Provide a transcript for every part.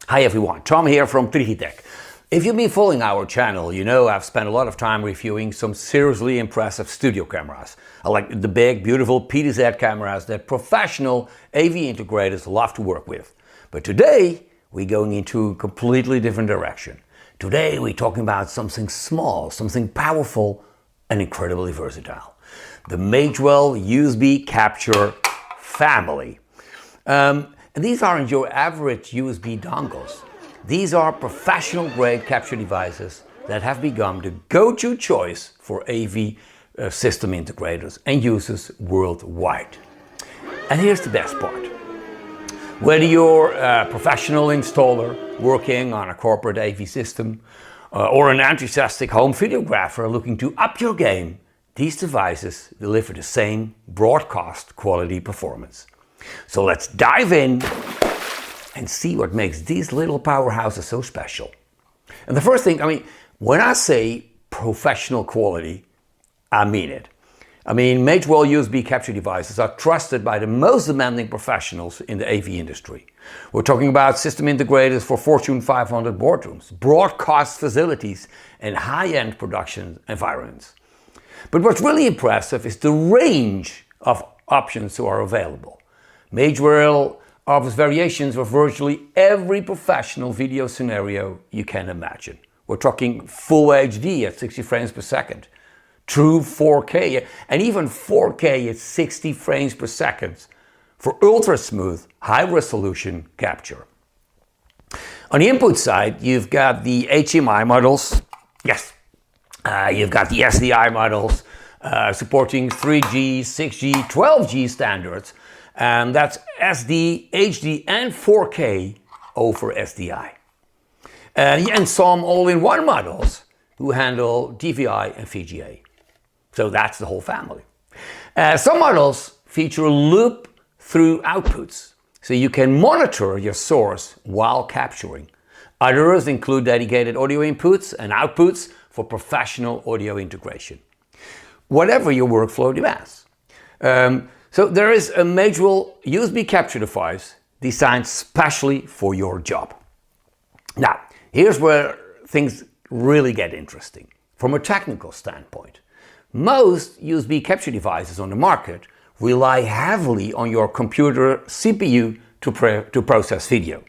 Hi everyone, Tom here from Tech. If you've been following our channel, you know I've spent a lot of time reviewing some seriously impressive studio cameras. I like the big, beautiful PTZ cameras that professional AV integrators love to work with. But today, we're going into a completely different direction. Today, we're talking about something small, something powerful, and incredibly versatile. The Magewell USB capture family. And these aren't your average USB dongles. These are professional-grade capture devices that have become the go-to choice for AV system integrators and users worldwide. And here's the best part. Whether you're a professional installer working on a corporate AV system or an enthusiastic home videographer looking to up your game, these devices deliver the same broadcast quality performance. So let's dive in and see what makes these little powerhouses so special. And the first thing, when I say professional quality, I mean it. Magewell USB capture devices are trusted by the most demanding professionals in the AV industry. We're talking about system integrators for Fortune 500 boardrooms, broadcast facilities, and high-end production environments. But what's really impressive is the range of options that are available. Magewell offers variations of virtually every professional video scenario you can imagine. We're talking full HD at 60 frames per second, true 4K, and even 4K at 60 frames per second for ultra smooth, high resolution capture. On the input side, you've got the HDMI models. Yes, you've got the SDI models supporting 3G, 6G, 12G standards. And that's SD, HD, and 4K over SDI. And some all-in-one models who handle DVI and VGA. So that's the whole family. Some models feature loop-through outputs, so you can monitor your source while capturing. Others include dedicated audio inputs and outputs for professional audio integration. Whatever your workflow demands. So there is a Magewell USB capture device designed specially for your job. Now, here's where things really get interesting. From a technical standpoint, most USB capture devices on the market rely heavily on your computer CPU to process video.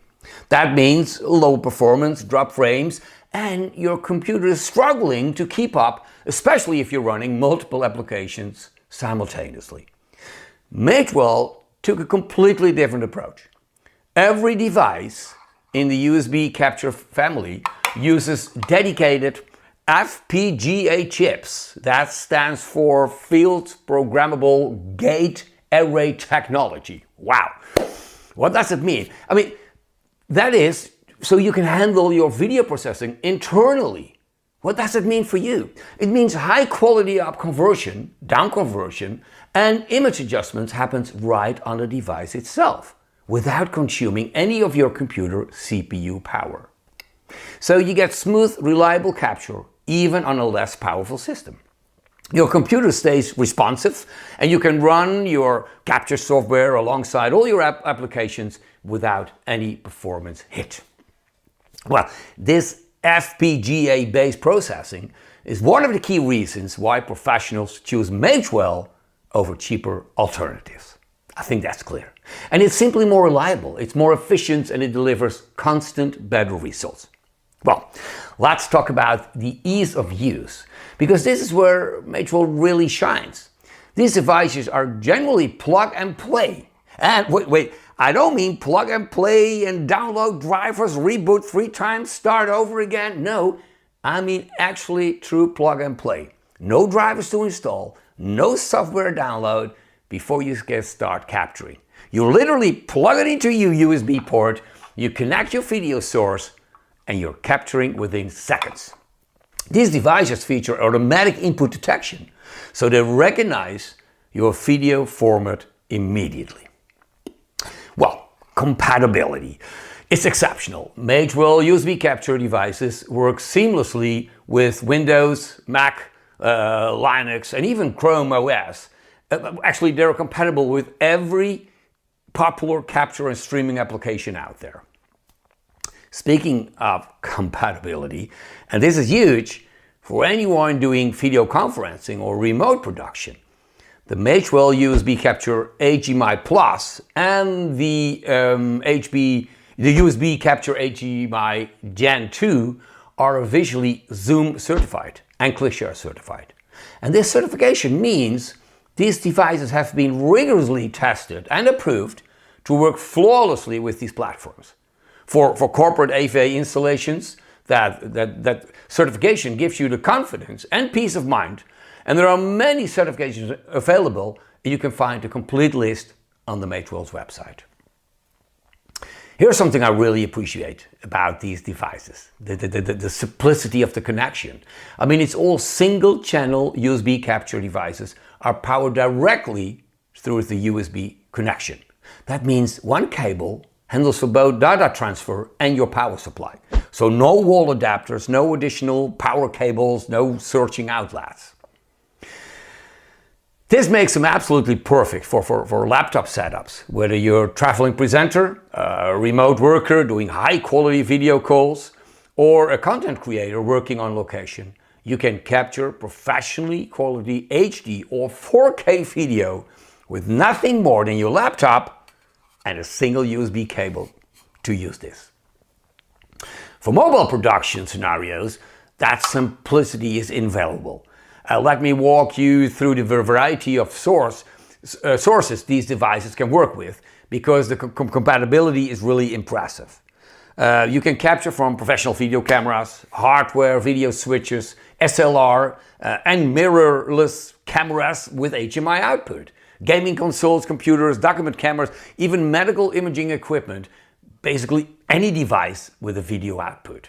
That means low performance, drop frames, and your computer is struggling to keep up, especially if you're running multiple applications simultaneously. Magewell took a completely different approach. Every device in the USB capture family uses dedicated FPGA chips. That stands for Field Programmable Gate Array Technology. Wow. What does it mean? That is so you can handle your video processing internally. What does it mean for you? It means high quality up conversion, down conversion, and image adjustments happens right on the device itself without consuming any of your computer CPU power. So you get smooth, reliable capture even on a less powerful system. Your computer stays responsive and you can run your capture software alongside all your applications without any performance hit. Well, this FPGA-based processing is one of the key reasons why professionals choose Magewell over cheaper alternatives. I think that's clear. And it's simply more reliable, it's more efficient, and it delivers constant better results. Well, let's talk about the ease of use, because this is where Magewell really shines. These devices are generally plug and play. And wait, I don't mean plug and play and download drivers, reboot 3 times, start over again. No, I mean actually true plug and play. No drivers to install, no software download before you start capturing. You literally plug it into your USB port, you connect your video source, and you're capturing within seconds. These devices feature automatic input detection, so they recognize your video format immediately. Well, compatibility. It's exceptional. Magewell USB capture devices work seamlessly with Windows, Mac, Linux, and even Chrome OS. Actually, they're compatible with every popular capture and streaming application out there. Speaking of compatibility, and this is huge for anyone doing video conferencing or remote production, the Magewell USB Capture HDMI Plus and the USB Capture HDMI Gen 2 are visually Zoom certified and ClickShare certified. And this certification means these devices have been rigorously tested and approved to work flawlessly with these platforms. For corporate AV installations, that certification gives you the confidence and peace of mind. And there are many certifications available, and you can find a complete list on the Magewell's website. Here's something I really appreciate about these devices, the simplicity of the connection. I mean, it's all single channel USB capture devices are powered directly through the USB connection. That means one cable handles for both data transfer and your power supply. So no wall adapters, no additional power cables, no searching outlets. This makes them absolutely perfect for laptop setups, whether you're a traveling presenter, a remote worker doing high quality video calls, or a content creator working on location. You can capture professionally quality HD or 4K video with nothing more than your laptop and a single USB cable to use this. For mobile production scenarios, that simplicity is invaluable. Let me walk you through the variety of sources these devices can work with, because the compatibility is really impressive. You can capture from professional video cameras, hardware video switches, SLR, and mirrorless cameras with HDMI output, gaming consoles, computers, document cameras, even medical imaging equipment, basically any device with a video output.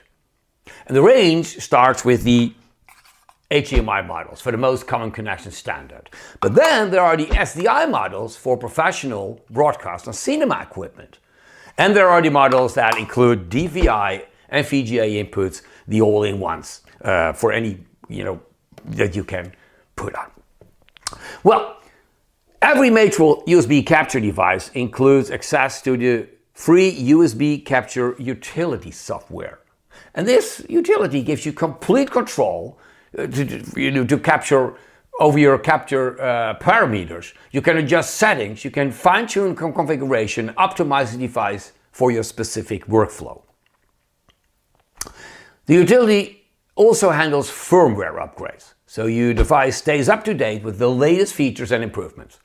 And the range starts with the HDMI models for the most common connection standard. But then there are the SDI models for professional broadcast and cinema equipment. And there are the models that include DVI and VGA inputs, the all-in-ones, for any, that you can put on. Well, every Magewell USB capture device includes access to the free USB capture utility software. And this utility gives you complete control to capture over your capture parameters. You can adjust settings, you can fine-tune configuration, optimize the device for your specific workflow. The utility also handles firmware upgrades, so your device stays up to date with the latest features and improvements.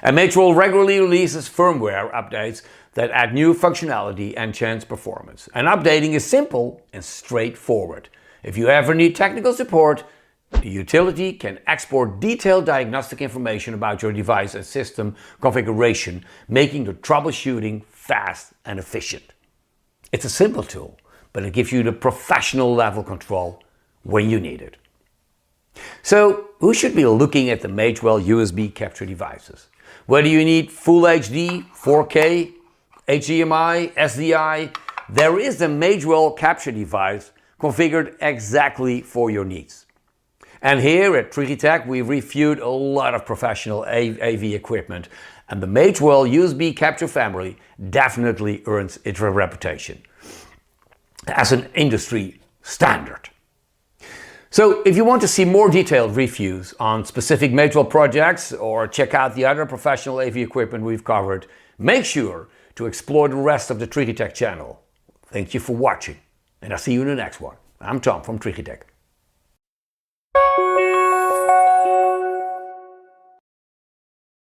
And Magewell regularly releases firmware updates that add new functionality and enhance performance. And updating is simple and straightforward. If you ever need technical support, the utility can export detailed diagnostic information about your device and system configuration, making the troubleshooting fast and efficient. It's a simple tool, but it gives you the professional level control when you need it. So, who should be looking at the Magewell USB capture devices? Whether you need Full HD, 4K, HDMI, SDI, there is a Magewell capture device configured exactly for your needs. And here at Trigitech, we've reviewed a lot of professional AV equipment, and the Magewell USB capture family definitely earns its reputation as an industry standard. So if you want to see more detailed reviews on specific Magewell projects or check out the other professional AV equipment we've covered, make sure to explore the rest of the Trigitech channel. Thank you for watching, and I'll see you in the next one. I'm Tom from Trigitech.